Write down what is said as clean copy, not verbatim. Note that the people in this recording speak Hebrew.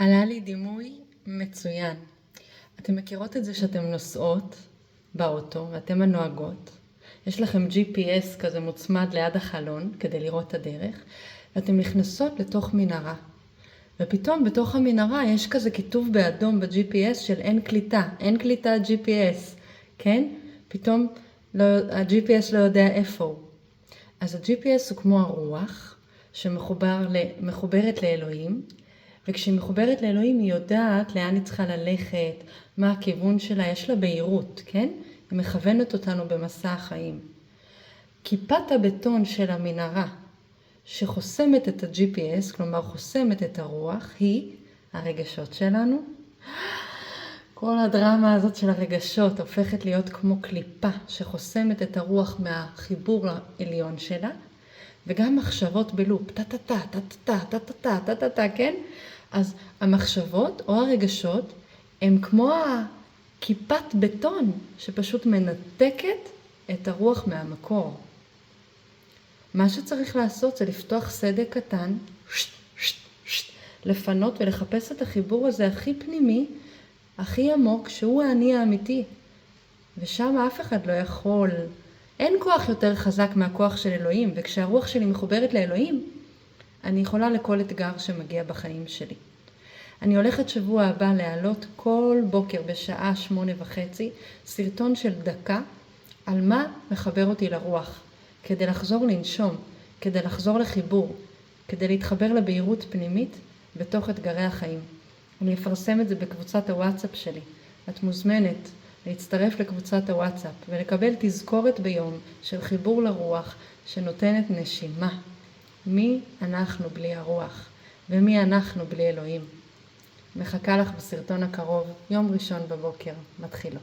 עלה לי דימוי מצוין. אתם מכירות את זה שאתם נוסעות באוטו ואתם הנוהגות. יש לכם GPS כזה מוצמד ליד החלון כדי לראות את הדרך, ואתם נכנסות לתוך מנהרה. ופתאום בתוך המנהרה יש כזה כיתוב באדום ב-GPS של אין קליטה GPS, כן? פתאום ה-GPS לא יודע איפה הוא. אז ה-GPS הוא כמו הרוח שמחוברת לאלוהים, וכשהיא מחוברת לאלוהים היא יודעת לאן היא צריכה ללכת, מה הכיוון שלה, יש לה בהירות, כן? היא מכוונת אותנו במסע החיים. כיפת הבטון של המנהרה שחוסמת את ה-GPS, כלומר חוסמת את הרוח, היא הרגשות שלנו. כל הדרמה הזאת של הרגשות הופכת להיות כמו קליפה שחוסמת את הרוח מהחיבור לעליון שלה, וגם מחשבות בלופ, טה-טה-טה, כן? אז המחשבות או הרגשות הם כמו כיפת בטון שפשוט מנתקת את הרוח מהמקור. מה שצריך לעשות זה לפתוח סדק קטן, לפנות ולחפש את החיבור הזה הכי פנימי, הכי עמוק, שהוא האני האמיתי. ושם אף אחד לא יכול, אין כוח יותר חזק מהכוח של אלוהים, וכשהרוח שלי מחוברת לאלוהים, אני יכולה לכל אתגר שמגיע בחיים שלי. אני הולכת שבוע הבא להעלות כל בוקר בשעה 8:30 סרטון של דקה על מה מחבר אותי לרוח, כדי לחזור לנשום, כדי לחזור לחיבור, כדי להתחבר לבהירות פנימית בתוך אתגרי החיים. אני אפרסם את זה בקבוצת הוואטסאפ שלי. את מוזמנת להצטרף לקבוצת הוואטסאפ ולקבל תזכורת ביום של חיבור לרוח שנותנת נשימה. מי אנחנו בלי הרוח ומי אנחנו בלי אלוהים. מחכה לך בסרטון הקרוב, יום ראשון בבוקר, מתחילות.